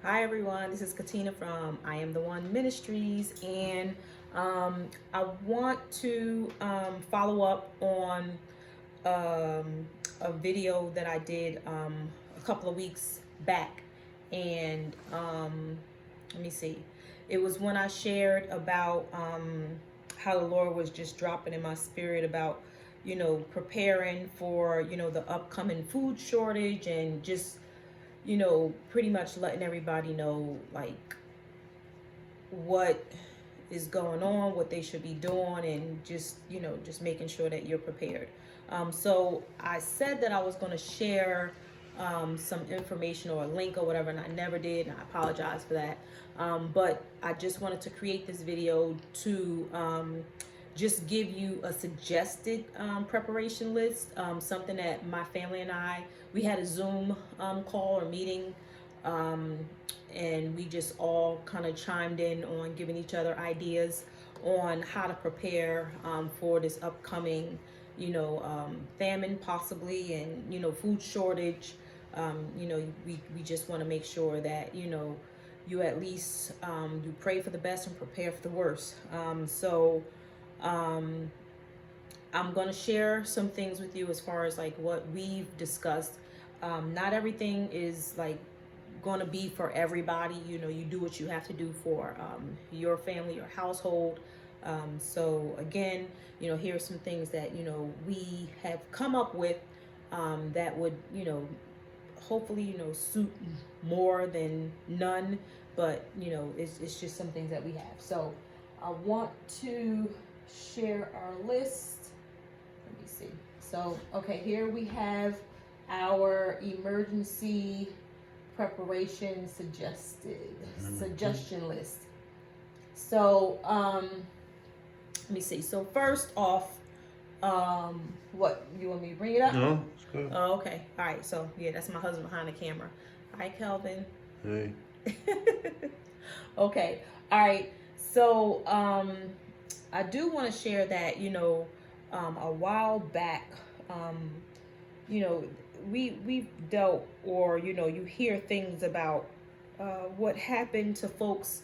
Hi everyone, this is Katina from IAT1M Ministries, and I want to follow up on a video that I did a couple of weeks back, and let me see. It was when I shared about how the Lord was just dropping in my spirit about, preparing for, the upcoming food shortage, and just, pretty much letting everybody know, like, what is going on, what they should be doing, and just, just making sure that you're prepared. So I said that I was going to share some information or a link or whatever, and I never did, and I apologize for that. But I just wanted to create this video to just give you a suggested preparation list, something that my family and we had a Zoom call or meeting, and we just all kind of chimed in on giving each other ideas on how to prepare for this upcoming, famine possibly, and, food shortage. We just want to make sure that, you at least you pray for the best and prepare for the worst. I'm going to share some things with you as far as like what we've discussed. Not everything is like going to be for everybody. You do what you have to do for your family, your household. So again, here are some things that, we have come up with that would, hopefully, suit more than none. But, it's just some things that we have. So I want to share our list. Let me see. So, okay, here we have our emergency preparation suggestion list. So, let me see. So first off, what, you want me to bring it up? No, it's good. Oh, okay. All right. So yeah, that's my husband behind the camera. Hi, Kelvin. Hey. Okay. All right. So, I do want to share that, a while back, we've dealt, or, you hear things about what happened to folks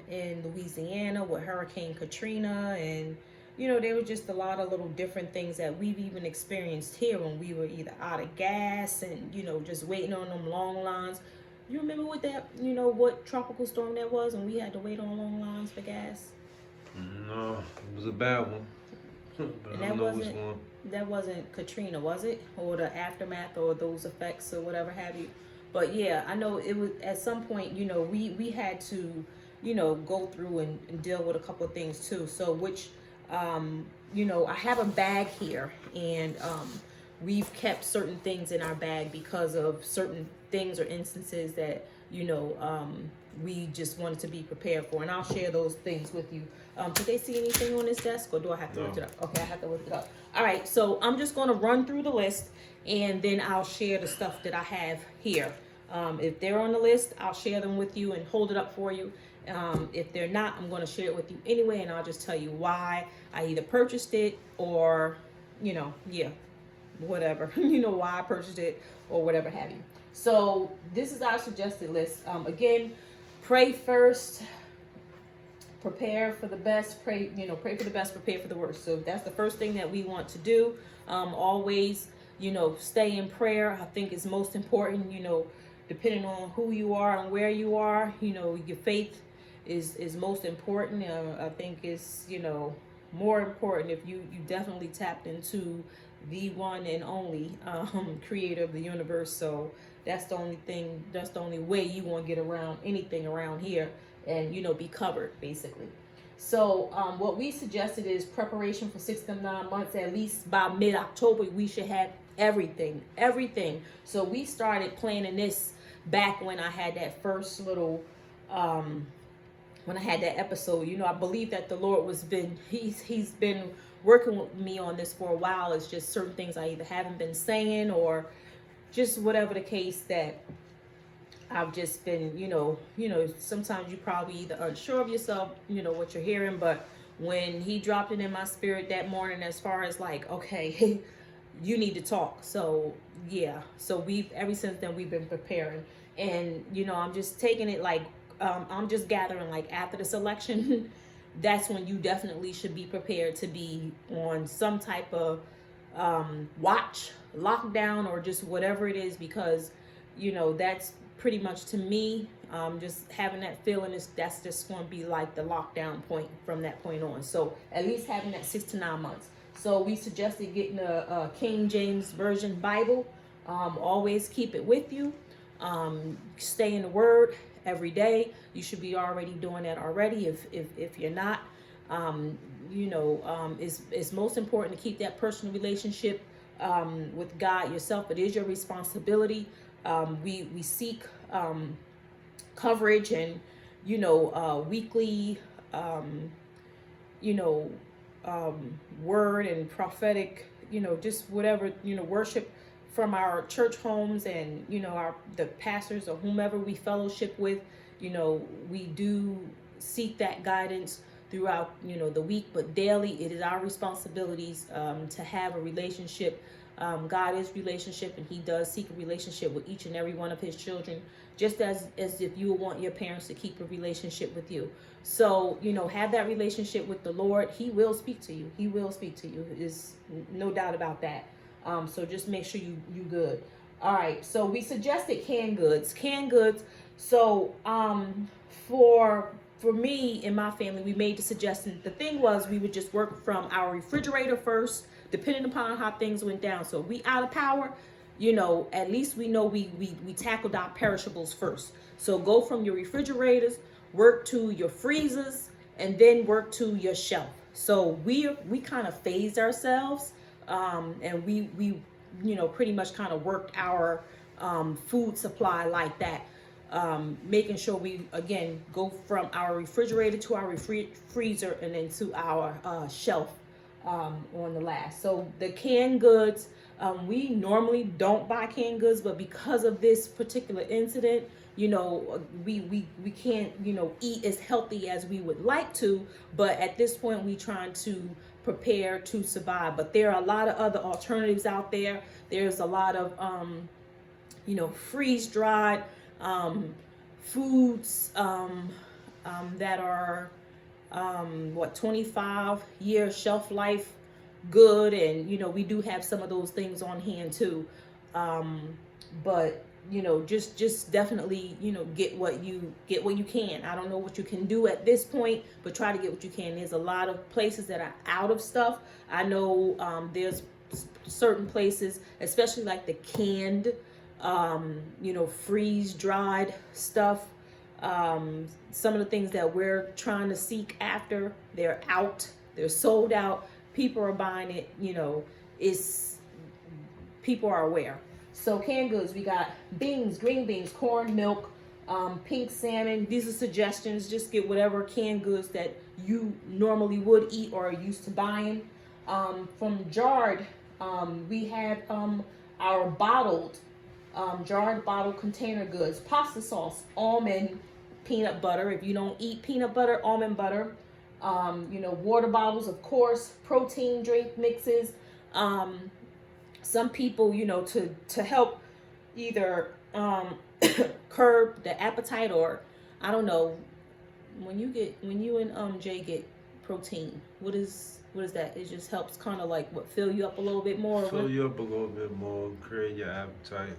in Louisiana with Hurricane Katrina, and, there were just a lot of little different things that we've even experienced here when we were either out of gas and, just waiting on them long lines. You remember what that, what tropical storm that was, and we had to wait on long lines for gas? No, it was a bad one. But And I don't know which one. that wasn't Katrina, was it? Or the aftermath or those effects or whatever have you. But yeah, I know it was at some point, we had to, go through and deal with a couple of things too. So which, I have a bag here, and we've kept certain things in our bag because of certain things or instances that, we just wanted to be prepared for. And I'll share those things with you. Did they see anything on this desk, or do I have to lift it up? Okay, I have to lift it up. All right, so I'm just going to run through the list, and then I'll share the stuff that I have here. If they're on the list, I'll share them with you and hold it up for you. If they're not, I'm going to share it with you anyway, and I'll just tell you why I either purchased it or, whatever, why I purchased it or whatever have you. So this is our suggested list. Again, pray first, prepare for the best, pray for the best, prepare for the worst. So that's the first thing that we want to do. Always, stay in prayer. I think it's most important, depending on who you are and where you are, your faith is most important. I think it's, more important if you definitely tapped into the one and only creator of the universe. So that's the only way you want to get around anything around here and, be covered basically. So what we suggested is preparation for 6 to 9 months. At least by mid-October, we should have everything. So we started planning this back when I had that first little, when I had that episode. I believe that the Lord he's been working with me on this for a while. It's just certain things I either haven't been saying, or just whatever the case, that I've just been, sometimes you're probably either unsure of yourself, what you're hearing. But when he dropped it in my spirit that morning, as far as like, okay, you need to talk. So yeah, so ever since then we've been preparing. And I'm just taking it like I'm just gathering like after the selection. That's when you definitely should be prepared to be on some type of watch, lockdown, or just whatever it is, because that's pretty much, to me, just having that feeling that's just going to be like the lockdown point from that point on. So at least having that 6 to 9 months. So we suggested getting a King James Version Bible. Always keep it with you. Stay in the Word every day. You should be already doing that already. If you're not, it's most important to keep that personal relationship with God yourself. It is your responsibility. We seek coverage and weekly word and prophetic, just whatever, worship from our church homes and the pastors or whomever we fellowship with. We do seek that guidance throughout the week, but daily it is our responsibilities to have a relationship. God is relationship, and he does seek a relationship with each and every one of his children, just as if you would want your parents to keep a relationship with you. So have that relationship with the Lord. He will speak to you. He will speak to you. There's no doubt about that. So just make sure you good. All right, so we suggested canned goods. So for me and my family, we made the suggestion. The thing was, we would just work from our refrigerator first, depending upon how things went down. So if we out of power, at least we know we tackled our perishables first. So go from your refrigerators, work to your freezers, and then work to your shelf. So we kind of phased ourselves, and we pretty much kind of worked our food supply like that. Making sure we again go from our refrigerator to our freezer and then to our shelf on the last. So the canned goods, we normally don't buy canned goods, but because of this particular incident, we can't eat as healthy as we would like to. But at this point, we trying to prepare to survive. But there are a lot of other alternatives out there. There's a lot of freeze dried foods that are 25-year shelf life good, and we do have some of those things on hand too, but just definitely get what you can. I don't know what you can do at this point, but try to get what you can. There's a lot of places that are out of stuff. I know there's certain places, especially like the canned freeze dried stuff. Some of the things that we're trying to seek after, they're out, they're sold out. People are buying it, people are aware. So canned goods, we got beans, green beans, corn, milk, pink salmon. These are suggestions. Just get whatever canned goods that you normally would eat or are used to buying. From jarred, we had our bottled jarred bottle container goods, pasta sauce, almond, peanut butter. If you don't eat peanut butter, almond butter. Water bottles, of course, protein drink mixes. Some people, to help either curb the appetite, or I don't know, when you and Jay get protein, what is that? It just helps kind of like fill you up a little bit more. Fill you up a little bit more, create your appetite.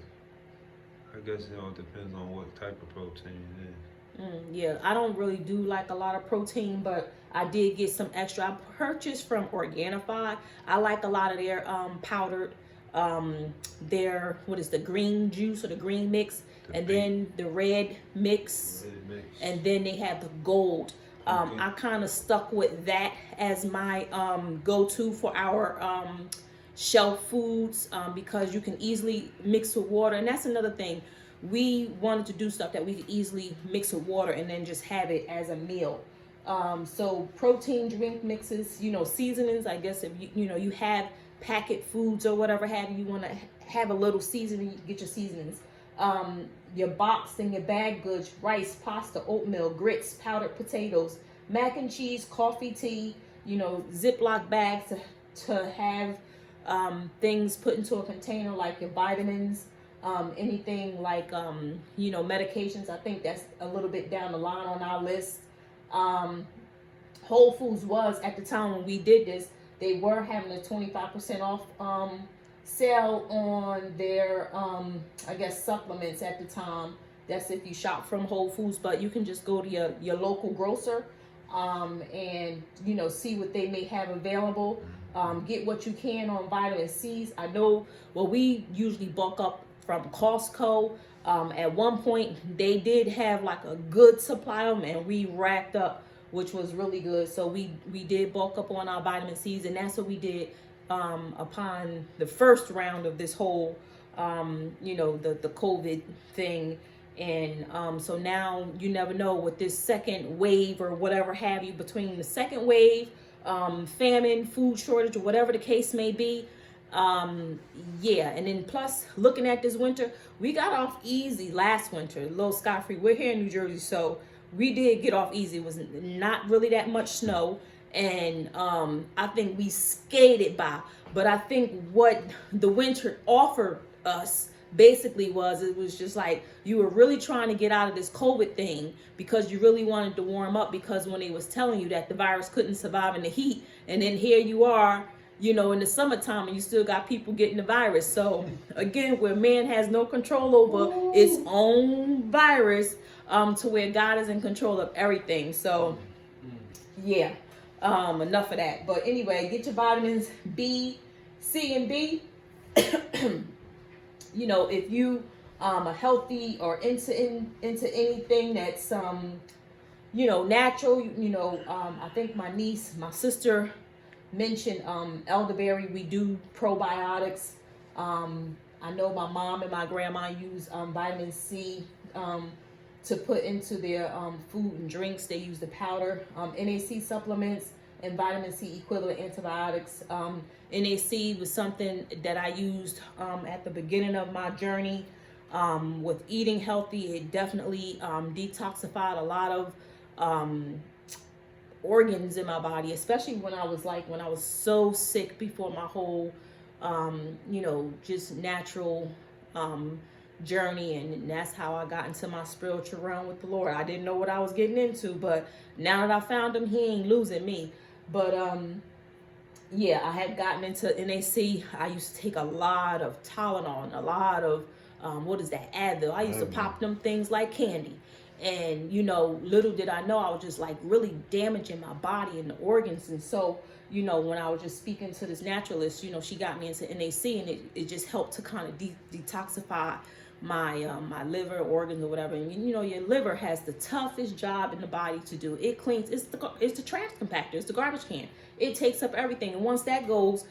I guess it all depends on what type of protein it is. Yeah, I don't really do like a lot of protein, but I did get some extra. I purchased from Organifi. I like a lot of their powdered, their, the green juice or the green mix, then the red mix, and then they have the gold. I kind of stuck with that as my go-to for our shelf foods, because you can easily mix with water. And that's another thing. We wanted to do stuff that we could easily mix with water and then just have it as a meal. So protein drink mixes, seasonings. I guess if you have packet foods or whatever have you want to have a little seasoning, you get your seasonings. Your boxed and your bag goods, rice, pasta, oatmeal, grits, powdered potatoes, mac and cheese, coffee, tea, Ziploc bags to have things put into a container, like your vitamins, Anything like, medications, I think that's a little bit down the line on our list. Um, Whole Foods was, at the time when we did this, they were having a 25% off sale on their, I guess, supplements at the time. That's if you shop from Whole Foods, but you can just go to your local grocer and, see what they may have available. Get what you can on vitamin C's. I know, well, we usually bulk up from Costco. At one point, they did have like a good supply of them, and we racked up, which was really good. So we did bulk up on our vitamin C's, and that's what we did upon the first round of this whole, the COVID thing. And so now you never know with this second wave or whatever have you, between the second wave, famine, food shortage, or whatever the case may be. Yeah, and then plus looking at this winter, we got off easy last winter, a little scot-free. We're here in New Jersey, so we did get off easy. It was not really that much snow, and I think we skated by. But I think what the winter offered us basically it was just like you were really trying to get out of this COVID thing because you really wanted to warm up, because when they was telling you that the virus couldn't survive in the heat, and then here you are, in the summertime, and you still got people getting the virus. So again, where man has no control over its own virus, to where God is in control of everything. So yeah, enough of that. But anyway, get your vitamins B, C, and D. If you are healthy or into anything that's natural, I think my sister mentioned elderberry. We do probiotics. I know my mom and my grandma use vitamin C to put into their food and drinks. They use the powder. NAC supplements and vitamin C equivalent antibiotics. NAC was something that I used at the beginning of my journey with eating healthy. It definitely detoxified a lot of organs in my body, especially when I was so sick before my whole just natural journey. And that's how I got into my spiritual realm with the Lord. I didn't know what I was getting into, but now that I found him, he ain't losing me. But yeah, I had gotten into NAC. I used to take a lot of Tylenol and a lot of Advil. I used to pop them things like candy. And, little did I know I was just like really damaging my body and the organs. And so, when I was just speaking to this naturalist, she got me into NAC, and it just helped to kind of detoxify my my liver, organs, or whatever. And your liver has the toughest job in the body to do. It cleans. It's the trash compactor. It's the garbage can. It takes up everything. And once that goes,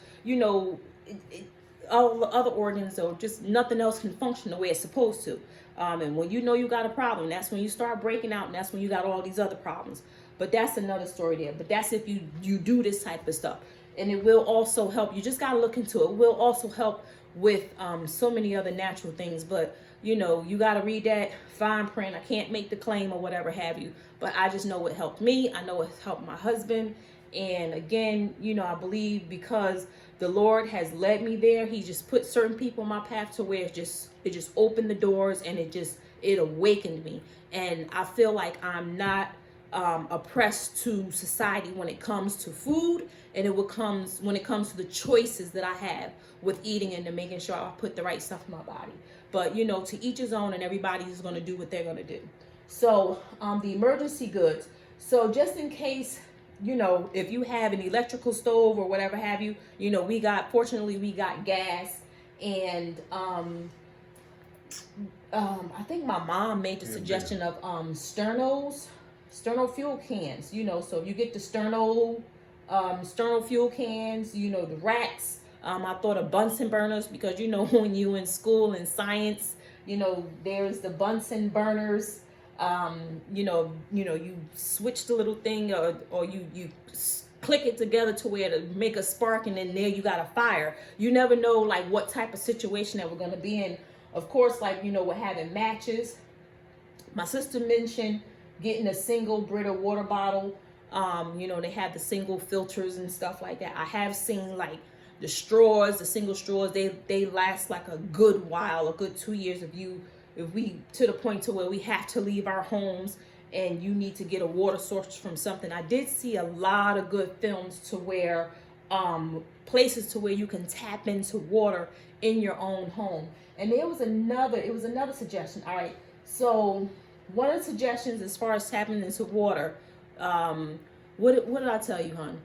all the other organs or just nothing else can function the way it's supposed to. And when you got a problem, that's when you start breaking out, and that's when you got all these other problems. But that's another story there. But that's if you do this type of stuff. And it will also help. You just got to look into it. It will also help with so many other natural things. But, you got to read that fine print. I can't make the claim or whatever have you. But I just know it helped me. I know it helped my husband. And again, I believe because the Lord has led me there, he just put certain people in my path to where it just opened the doors, and it awakened me. And I feel like I'm not oppressed to society when it comes to food, and when it comes to the choices that I have with eating and to making sure I put the right stuff in my body. But to each his own, and everybody is going to do what they're going to do. So the emergency goods. So just in case, if you have an electrical stove or whatever have you, fortunately we got gas. And I think my mom made the suggestion of sterno fuel cans. So you get the sterno fuel cans, the racks. I thought of Bunsen burners, because when you in school in science, there's the Bunsen burners. You switch the little thing, or you click it together to where to make a spark, and then there you got a fire. You never know like what type of situation that we're going to be in. Of course, like, we're having matches. My sister mentioned getting a single Brita water bottle. They have the single filters and stuff like that. I have seen like The straws, the single straws, they last like a good while, a good 2 years if we to the point to where we have to leave our homes and you need to get a water source from something. I did see a lot of good films to where places to where you can tap into water in your own home. And it was another suggestion. All right, so one of the suggestions as far as tapping into water, what did I tell you, hon?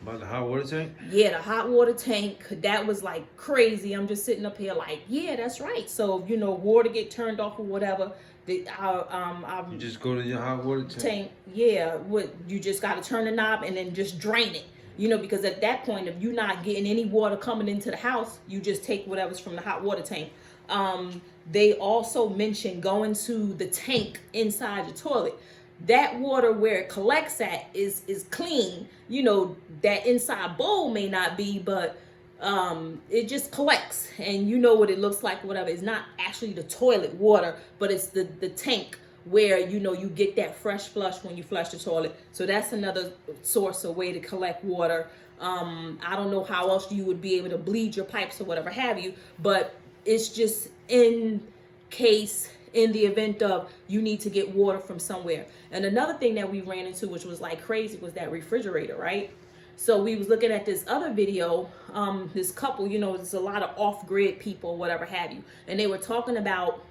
About the hot water tank? Yeah, the hot water tank. That was like crazy. I'm just sitting up here like, yeah, that's right. So, water get turned off or whatever. You just go to your hot water tank? Yeah, you just got to turn the knob and then just drain it. Because at that point, if you're not getting any water coming into the house, you just take whatever's from the hot water tank. They also mentioned going to the tank inside your toilet. That water where it collects at is clean. That inside bowl may not be, but it just collects, and you know what it looks like, whatever. It's not actually the toilet water, but it's the tank where you get that fresh flush when you flush the toilet. So that's another source or way to collect water. I don't know how else you would be able to bleed your pipes or whatever have you, but it's just in the event of you need to get water from somewhere. And another thing that we ran into, which was like crazy, was that refrigerator, right? So we was looking at this other video, this couple, there's a lot of off-grid people, whatever have you. And they were talking about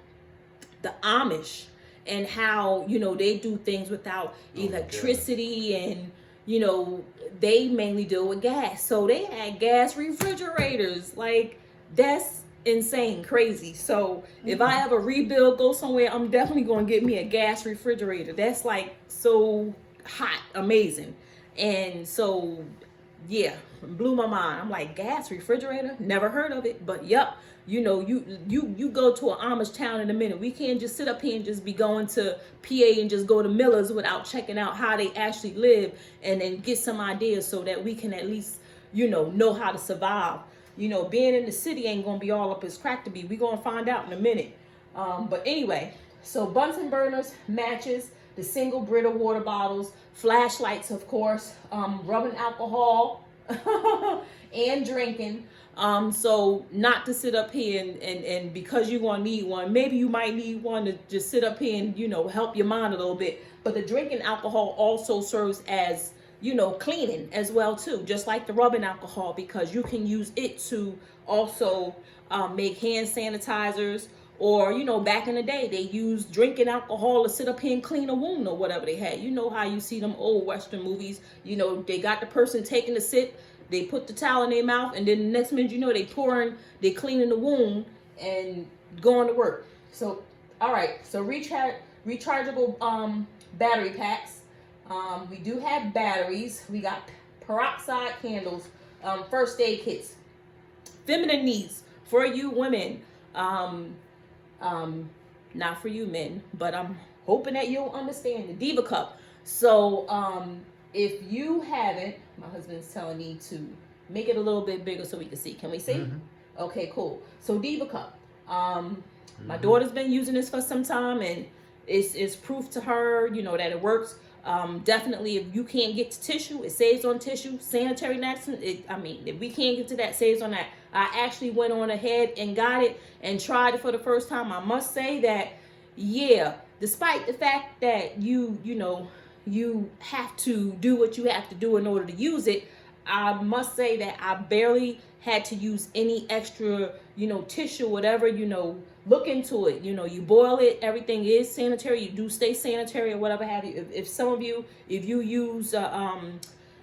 the Amish and how, they do things without electricity and, they mainly deal with gas. So they had gas refrigerators. Like, that's insane, crazy. So if I ever rebuild, go somewhere, I'm definitely going to get me a gas refrigerator. That's like so hot, amazing. And so, yeah, blew my mind. I'm like, gas refrigerator? Never heard of it. But yep, you go to an Amish town in a minute. We can't just sit up here and just be going to PA and just go to Miller's without checking out how they actually live and then get some ideas so that we can at least, know how to survive. Being in the city ain't gonna be all up as crack to be. We're gonna find out in a minute. But anyway, so Bunsen burners, matches, the single Brita water bottles, flashlights, of course, rubbing alcohol, and drinking. So not to sit up here and because you're gonna need one, maybe you might need one to just sit up here and, help your mind a little bit. But the drinking alcohol also serves as cleaning as well too, just like the rubbing alcohol, because you can use it to also make hand sanitizers, or back in the day they used drinking alcohol to sit up here and clean a wound or whatever they had. How you see them old Western movies, they got the person taking a sip, they put the towel in their mouth, and then the next minute they cleaning the wound and going to work. So all right, so rechargeable battery packs. We do have batteries. We got peroxide candles, first aid kits, feminine needs for you women. Not for you men, but I'm hoping that you'll understand the Diva Cup. So if you haven't, my husband's telling me to make it a little bit bigger so we can see. Can we see? Mm-hmm. Okay, cool. So Diva Cup. My daughter's been using this for some time, and it's proof to her, that it works. Definitely, if you can't get to tissue, it saves on tissue. Sanitary napkins, if we can't get to that, saves on that. I actually went on ahead and got it and tried it for the first time. I must say that, yeah, despite the fact that you have to do what you have to do in order to use it, I must say that I barely had to use any extra, tissue, whatever, look into it. You boil it, everything is sanitary. You do stay sanitary or whatever have you. If some of you, if you use, a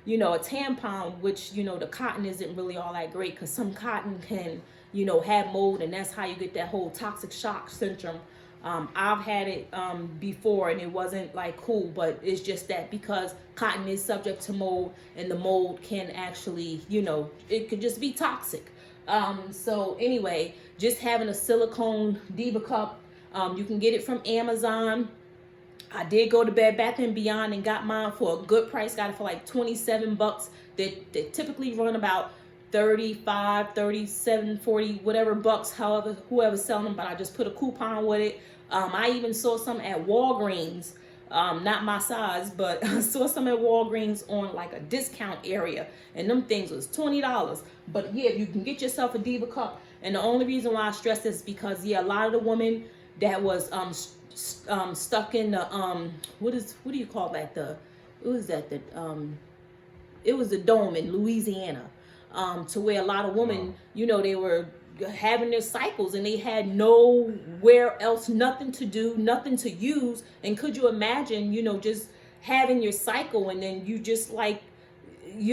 tampon, which, the cotton isn't really all that great, because some cotton can, have mold, and that's how you get that whole toxic shock syndrome. I've had it before, and it wasn't like cool, but it's just that because cotton is subject to mold, and the mold can actually, it could just be toxic. So anyway, just having a silicone Diva Cup, you can get it from Amazon. I did go to Bed Bath & Beyond and got mine for a good price. Got it for like $27. They typically run about 35, 37, 40, whatever bucks, whoever's selling them, but I just put a coupon with it. I even saw some at Walgreens not my size, but I saw some at Walgreens on like a discount area, and them things was $20. But yeah, you can get yourself a Diva cup, and the only reason why I stress this is because a lot of the women that was stuck in the what do you call that, it was the dome in Louisiana, to where a lot of women, they were having their cycles and they had nowhere else, nothing to do, nothing to use. And could you imagine, just having your cycle and then you're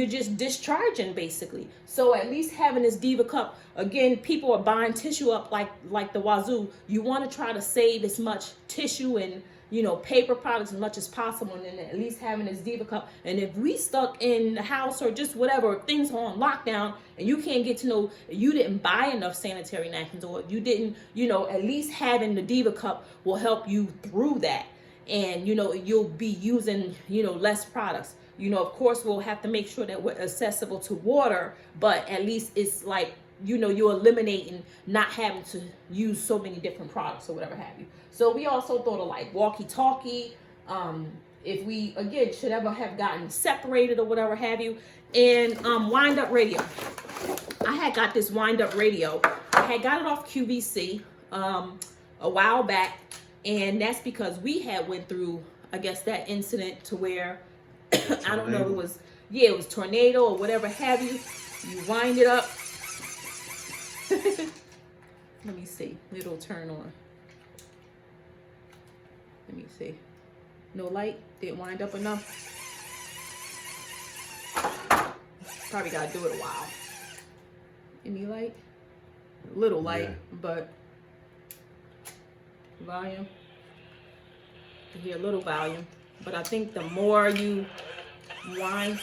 just discharging basically. So at least having this Diva cup, again, people are buying tissue up like the wazoo. You want to try to save as much tissue and paper products as much as possible, and then at least having this Diva cup. And if we stuck in the house or just whatever, things are on lockdown and you can't get to know, you didn't buy enough sanitary napkins, or you didn't, at least having the Diva cup will help you through that. And you'll be using less products. Of course we'll have to make sure that we're accessible to water, but at least it's like you're eliminating not having to use so many different products or whatever have you. So we also thought of like walkie-talkie, if we again should ever have gotten separated or whatever have you. And wind-up radio. I had got this wind-up radio. I had got it off QVC a while back, and that's because we had went through, I guess, that incident to where I don't know, it was tornado or whatever have you. You wind it up. Let me see. It'll turn on. Let me see. No light? Didn't wind up enough? Probably gotta do it a while. Any light? A little light, yeah. But volume. You hear a little volume. But I think the more you wind,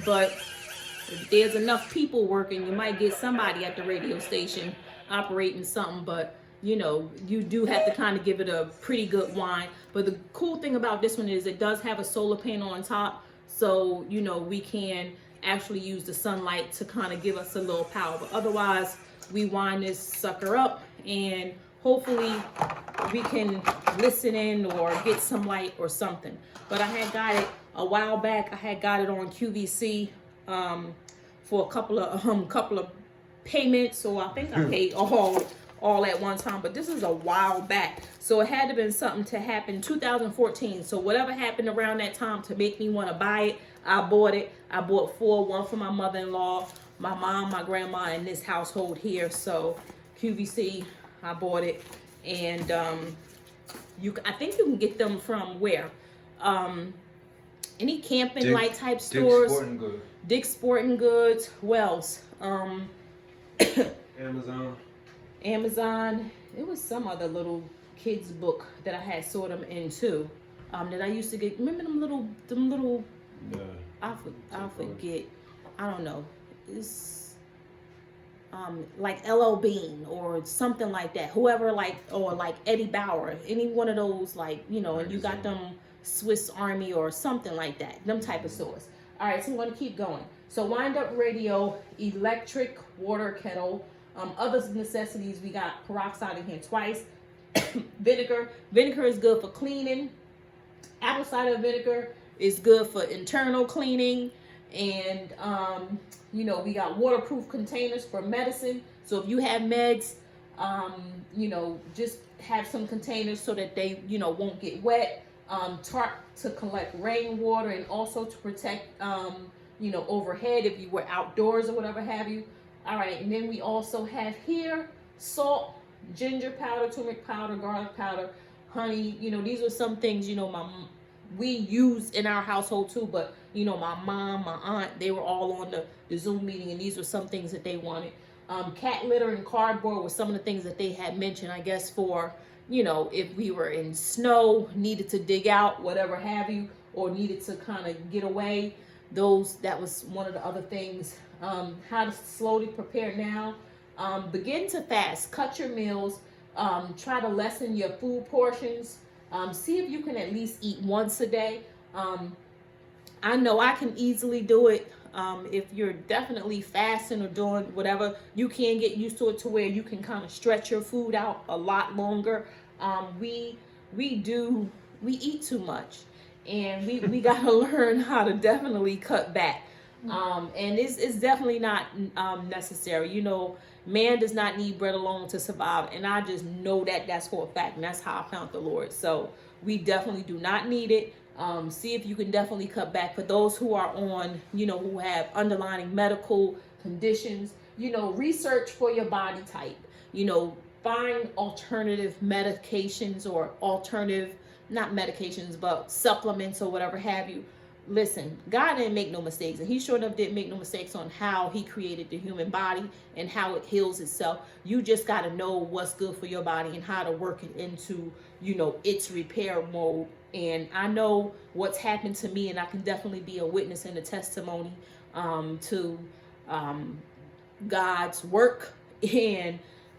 but if there's enough people working, you might get somebody at the radio station operating something, but you do have to kind of give it a pretty good wind. But the cool thing about this one is it does have a solar panel on top, so we can actually use the sunlight to kind of give us a little power. But otherwise, we wind this sucker up and hopefully we can listen in or get some light or something. But I had got it a while back. I had got it on QVC for a couple of payments, so I think I paid all at one time. But this is a while back, so it had to been something to happen 2014. So whatever happened around that time to make me want to buy it, I bought it. I bought 4, one for my mother-in-law, my mom, my grandma, and this household here. So QVC, I bought it. And I think you can get them from where? Any camping light type stores. Dick's Sporting Goods. Who else? Amazon. It was some other little kids book that I had saw them in too. That I used to get. Remember them little. Yeah. I forget. I don't know. It's like LL Bean or something like that. Whoever or like Eddie Bauer, any one of those and you got them Swiss Army or something like that. Them type of stores. All right, so I'm going to keep going. So wind up radio, electric water kettle, other necessities. We got peroxide in here twice. Vinegar. Vinegar is good for cleaning. Apple cider vinegar is good for internal cleaning. And we got waterproof containers for medicine. So if you have meds, just have some containers so that they, won't get wet. Tarp to collect rainwater and also to protect, overhead if you were outdoors or whatever have you. All right, and then we also have here salt, ginger powder, turmeric powder, garlic powder, honey. These are some things, we use in our household too, but my mom, my aunt, they were all on the Zoom meeting, and these were some things that they wanted. Cat litter and cardboard were some of the things that they had mentioned, I guess, for, if we were in snow, needed to dig out, whatever have you, or needed to kind of get away. That was one of the other things. How to slowly prepare now. Begin to fast, cut your meals, try to lessen your food portions. See if you can at least eat once a day. I know I can easily do it. If you're definitely fasting or doing whatever, you can get used to it to where you can kind of stretch your food out a lot longer. We eat too much, and we got to learn how to definitely cut back. And it's definitely not necessary. You know, man does not need bread alone to survive, and I just know that that's for a fact, and that's how I found the Lord. So we definitely do not need it. See if you can definitely cut back. For those who are on, you know, who have underlying medical conditions, you know, research for your body type. You know, find alternative medications or alternative, not medications, but supplements or whatever have you. Listen, God didn't make no mistakes, and he sure enough didn't make no mistakes on how he created the human body and how it heals itself. You just got to know what's good for your body and how to work it into, you know, its repair mode. And I know what's happened to me, and I can definitely be a witness and a testimony to God's work and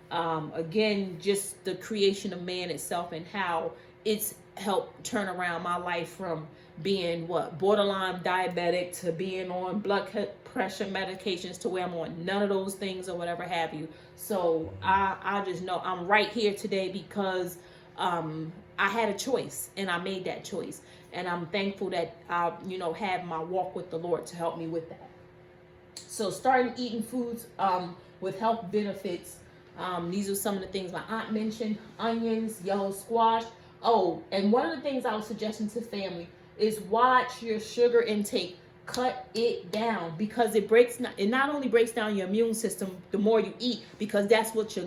again, just the creation of man itself and how it's helped turn around my life from being borderline diabetic to being on blood pressure medications to where I'm on none of those things or whatever have you. So I just know I'm right here today because I had a choice and I made that choice, and I'm thankful that I, you know, have my walk with the Lord to help me with that. So starting eating foods with health benefits. These are some of the things my aunt mentioned: onions, yellow squash. Oh, and one of the things I was suggesting to family is watch your sugar intake. Cut it down, because it not only breaks down your immune system the more you eat, because that's what your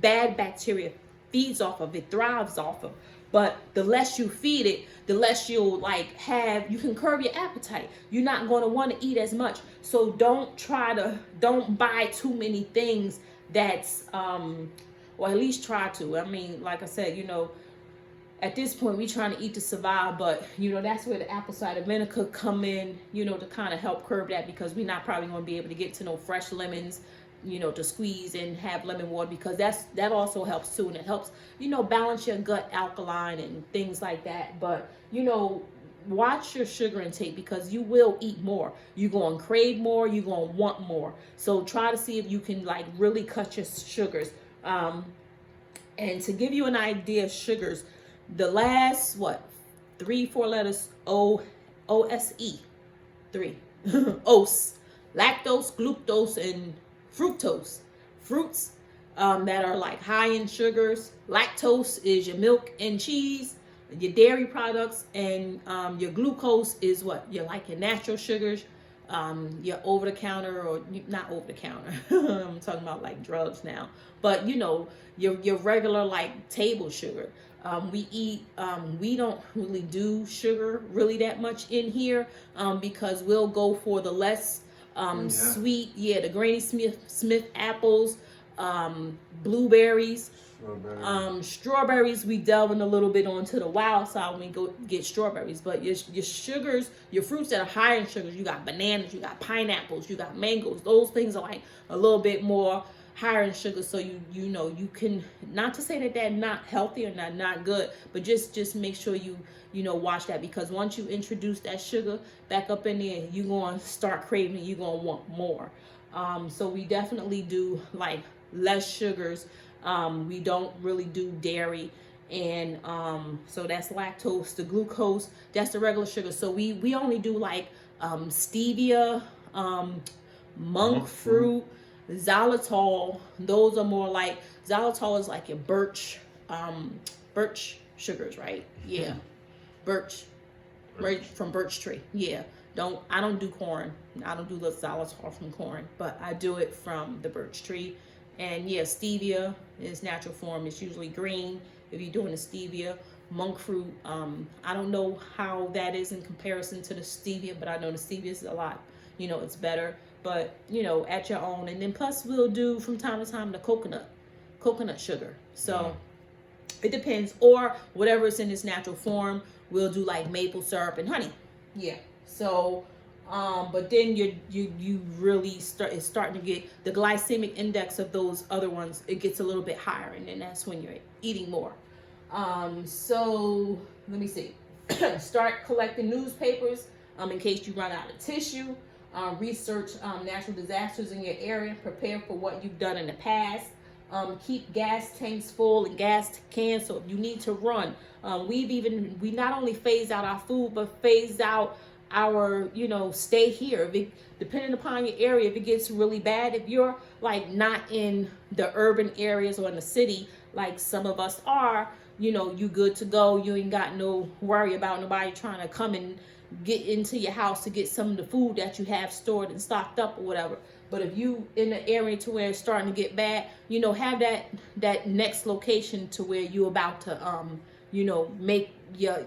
bad bacteria feeds off of, it thrives off of. But the less you feed it, the less you'll you can curb your appetite. You're not going to want to eat as much. So don't buy too many things that's or at least try to. I mean, like I said, you know, at this point we trying to eat to survive, but you know, that's where the apple cider vinegar come in, you know, to kind of help curb that, because we're not probably going to be able to get to no fresh lemons, you know, to squeeze and have lemon water, because that also helps too, and it helps, you know, balance your gut alkaline and things like that. But you know, watch your sugar intake, because you will eat more, you're going to crave more, you're going to want more. So try to see if you can really cut your sugars. And to give you an idea of sugars, the last 3-4 letters, OSE, 3 OS, lactose, glucose, and fructose. Fruits that are high in sugars. Lactose is your milk and cheese, your dairy products, and your glucose is your natural sugars, your over the counter, or not over the counter. I'm talking about drugs now, but you know, your regular table sugar. We don't really do sugar really that much in here, because we'll go for the less sweet, the Granny Smith apples, blueberries, strawberries. We delve in a little bit onto the wild side when we go get strawberries. But your sugars, your fruits that are high in sugars, you got bananas, you got pineapples, you got mangoes. Those things are a little bit more higher in sugar. So you know, you can, not to say that they're not healthy or not good, but just make sure you know, watch that, because once you introduce that sugar back up in there, you're going to start craving, you're going to want more. So we definitely do less sugars. We don't really do dairy, and so that's lactose. The glucose, that's the regular sugar. So we only do stevia, monk fruit, xylitol. Those are more xylitol is your birch sugars, right? Yeah, birch from birch tree. Yeah. I don't do corn. I don't do the xylitol from corn, but I do it from the birch tree. And stevia is natural form. It's usually green if you're doing the stevia. Monk fruit, I don't know how that is in comparison to the stevia, but I know the stevia is a lot, you know, it's better. But, you know, at your own. And then plus we'll do from time to time the coconut sugar. So it depends. Or whatever is in its natural form, we'll do maple syrup and honey. Yeah. So but then you really it's starting to get the glycemic index of those other ones, it gets a little bit higher, and then that's when you're eating more. So let me see. Start collecting newspapers in case you run out of tissue. research natural disasters in your area, prepare for what you've done in the past. Keep gas tanks full and gas cans so if you need to run. We not only phase out our food, but phase out our, stay here. Depending upon your area, if it gets really bad, if you're like not in the urban areas or in the city, like some of us are, you good to go. You ain't got no worry about nobody trying to come and get into your house to get some of the food that you have stored and stocked up or whatever. But if you in an area to where it's starting to get bad, have that next location to where you're about to make your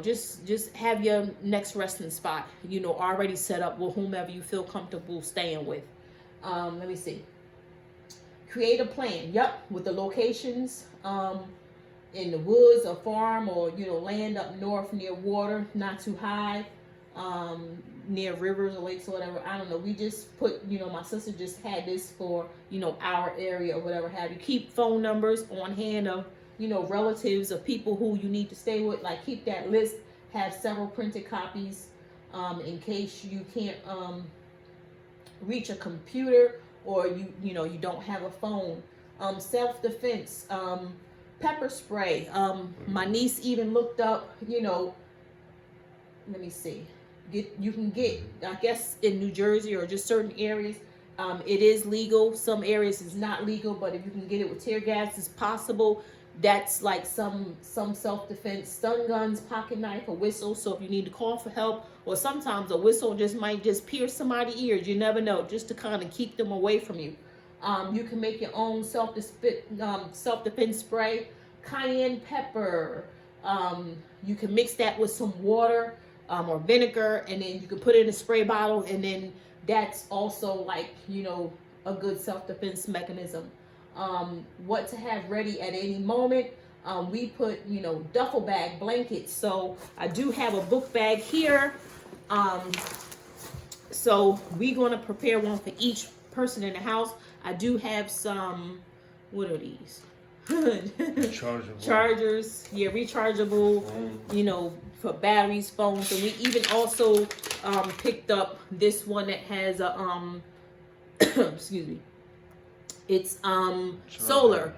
just have your next resting spot, already set up with whomever you feel comfortable staying with. Let me see. Create a plan. Yep, with the locations in the woods or farm or land up north near water, not too high, near rivers or lakes or whatever. I don't know. We just put, my sister just had this for our area or whatever have you. Keep phone numbers on hand of relatives of people who you need to stay with. Like keep that list. Have several printed copies in case you can't reach a computer or you don't have a phone. Self-defense, pepper spray. My niece even looked up, let me see. You can get, I guess in New Jersey or just certain areas, it is legal. Some areas is not legal, but if you can get it with tear gas, it's possible. That's like some self-defense, stun guns, pocket knife, a whistle. So if you need to call for help, or sometimes a whistle might just pierce somebody's ears. You never know, just to kind of keep them away from you. You can make your own self-defense spray, cayenne pepper. You can mix that with some water or vinegar, and then you can put it in a spray bottle, and then that's also like a good self-defense mechanism. What to have ready at any moment. We put duffel bag blankets. So I do have a book bag here. So we're going to prepare one for each person in the house. I do have some, what are these? Chargers, yeah, rechargeable, for batteries, phones. And we even also picked up this one that has a excuse me, it's solar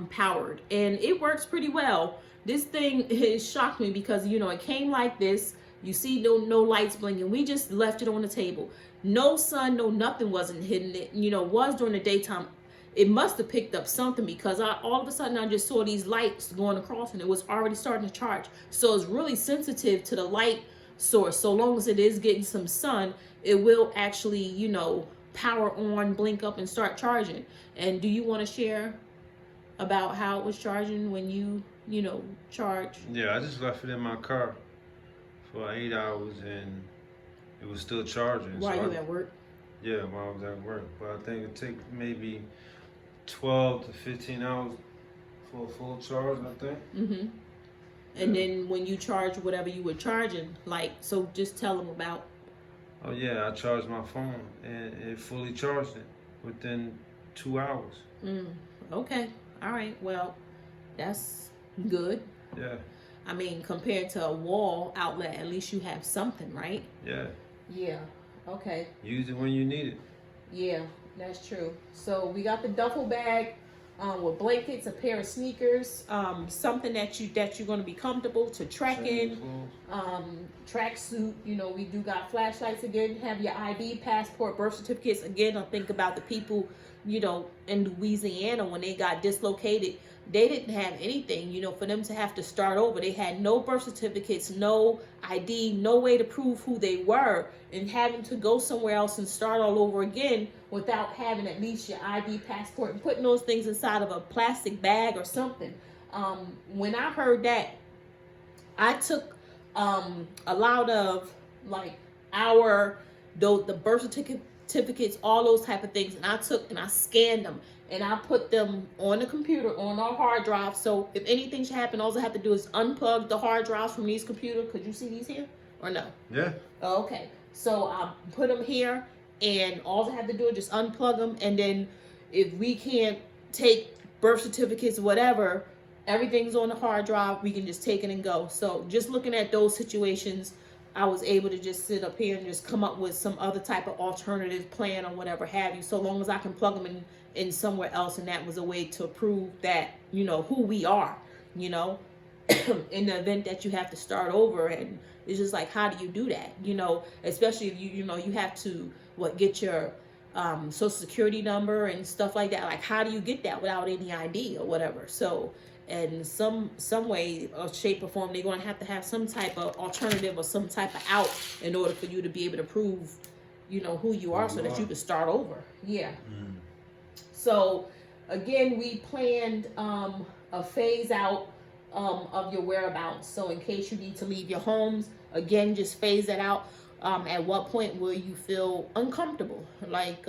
powered, and it works pretty well. This thing has shocked me because it came like this. You see no lights blinking. We just left it on the table. No sun, no nothing wasn't hitting it. Was during the daytime. It must have picked up something because all of a sudden I just saw these lights going across and it was already starting to charge. So it's really sensitive to the light source. So long as it is getting some sun, it will actually, power on, blink up, and start charging. And do you want to share about how it was charging when you charge? Yeah, I just left it in my car for 8 hours and it was still charging. While you at work? Yeah, while I was at work. But I think it take maybe 12 to 15 hours for a full charge, I think. Mm-hmm. And then when you charge whatever you were charging, so just tell them about. Oh yeah, I charged my phone and it fully charged it within 2 hours. Okay. All right. Well, that's good. Yeah. I mean, compared to a wall outlet, at least you have something, right? Yeah. Yeah. Okay. Use it when you need it. Yeah, that's true. So we got the duffel bag with blankets, a pair of sneakers, something that you're going to be comfortable to trek in, track suit. We do got flashlights again. Have your ID, passport, birth certificates. Again, I think about the people, in Louisiana when they got dislocated. They didn't have anything, for them to have to start over. They had no birth certificates, no ID, no way to prove who they were, and having to go somewhere else and start all over again without having at least your ID, passport, and putting those things inside of a plastic bag or something. When I heard that, I took a lot of the birth certificates, all those type of things, and I scanned them. And I put them on the computer, on our hard drive. So if anything should happen, all I have to do is unplug the hard drives from these computers. Could you see these here or no? Yeah. Okay. So I put them here, and all I have to do is just unplug them. And then if we can't take birth certificates, whatever, everything's on the hard drive. We can just take it and go. So just looking at those situations, I was able to just sit up here and just come up with some other type of alternative plan or whatever have you, so long as I can plug them in somewhere else. And that was a way to prove that, who we are, you know, in the event that you have to start over. And it's just like, how do you do that? Especially if you have to get your social security number and stuff like that. Like, how do you get that without any ID or whatever? So in some way or shape or form, they're going to have some type of alternative or some type of out in order for you to be able to prove who you are, so that you can start over. Yeah. So again, we planned a phase out of your whereabouts. So in case you need to leave your homes, again, just phase that out. At what point will you feel uncomfortable? Like,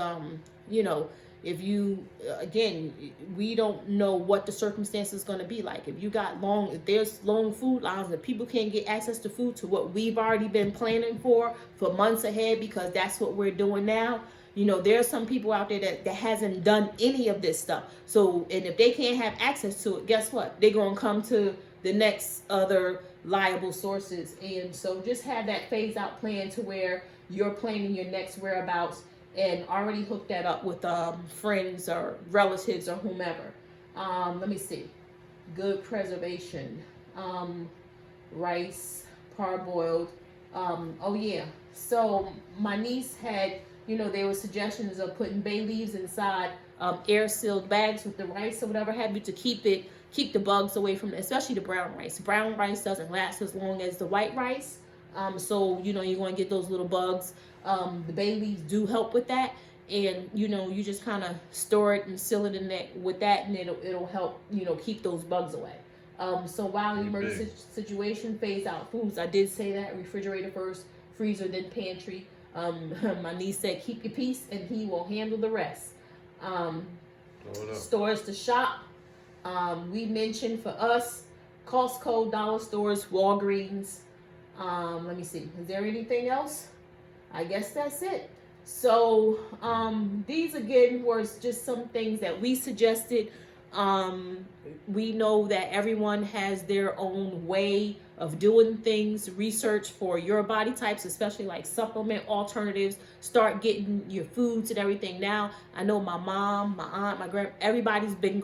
if you, again, we don't know what the circumstance is going to be like. If there's long food lines and people can't get access to food, to what we've already been planning for months ahead, because that's what we're doing now. There are some people out there that hasn't done any of this stuff. So, and if they can't have access to it, guess what? They're going to come to the next other liable sources. And so just have that phase out plan to where you're planning your next whereabouts, and already hook that up with friends or relatives or whomever. Let me see. Good preservation. Rice, parboiled. Oh yeah. So my niece had, there were suggestions of putting bay leaves inside air sealed bags with the rice or whatever have you, to keep the bugs away from it, especially the brown rice. Brown rice doesn't last as long as the white rice. So you're going to get those little bugs. The bay leaves do help with that, and you just kind of store it and seal it in that with that, and it'll help keep those bugs away. So while the emergency situation, phase out foods. I did say that: refrigerator first, freezer, then pantry. My niece said, keep your peace and he will handle the rest. Stores to shop. We mentioned for us, Costco, dollar stores, Walgreens. Let me see. Is there anything else? I guess that's it. So these again were just some things that we suggested. We know that everyone has their own way of doing things. Research for your body types, especially like supplement alternatives. Start getting your foods and everything now. I know my mom, my aunt, my grand, everybody's been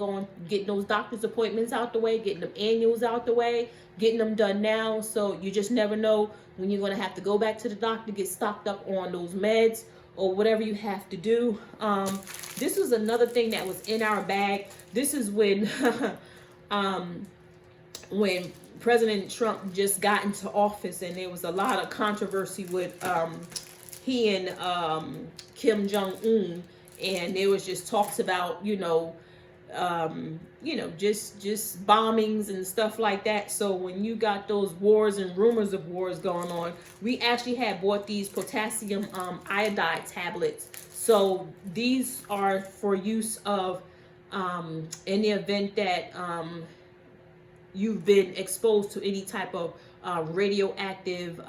getting those doctor's appointments out the way, getting them annuals out the way, getting them done now. So you just never know when you're going to have to go back to the doctor, get stocked up on those meds or whatever you have to do. This was another thing that was in our bag. This is when when President Trump just got into office, and there was a lot of controversy with he and Kim Jong-un, and there was just talks about just bombings and stuff like that. So when you got those wars and rumors of wars going on, we actually had bought these potassium iodide tablets. So these are for use of in the event that you've been exposed to any type of radioactive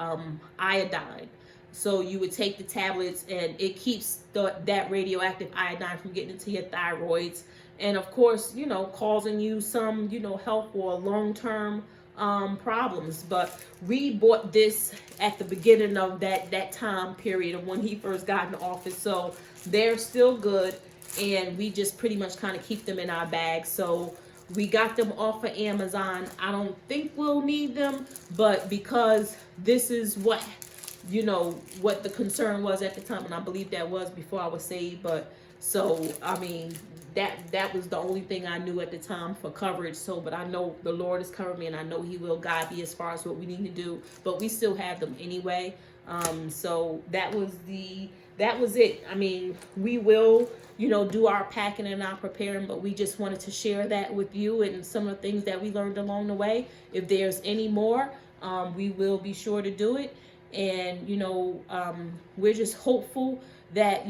iodine. So you would take the tablets, and it keeps that radioactive iodine from getting into your thyroids, and of course, causing you some, health or long-term problems. But we bought this at the beginning of that time period of when he first got in office. So they're still good, and we just pretty much kind of keep them in our bag. So we got them off of Amazon. I don't think we'll need them, but because this is what the concern was at the time, and I believe that was before I was saved. But so I mean, that was the only thing I knew at the time for coverage. So, but I know the Lord has covered me, and I know He will guide me as far as what we need to do. But we still have them anyway. So that was it. I mean, we will do our packing and our preparing, but we just wanted to share that with you and some of the things that we learned along the way. If there's any more, we will be sure to do it. And we're just hopeful that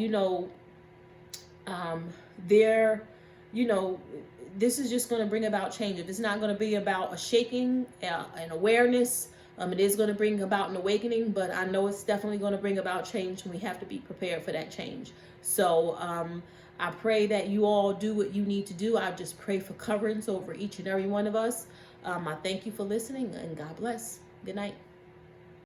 this is just going to bring about change. It's not going to be about a shaking, an awareness. It is going to bring about an awakening, but I know it's definitely going to bring about change, and we have to be prepared for that change. So I pray that you all do what you need to do. I just pray for coverings over each and every one of us. I thank you for listening, and God bless. Good night.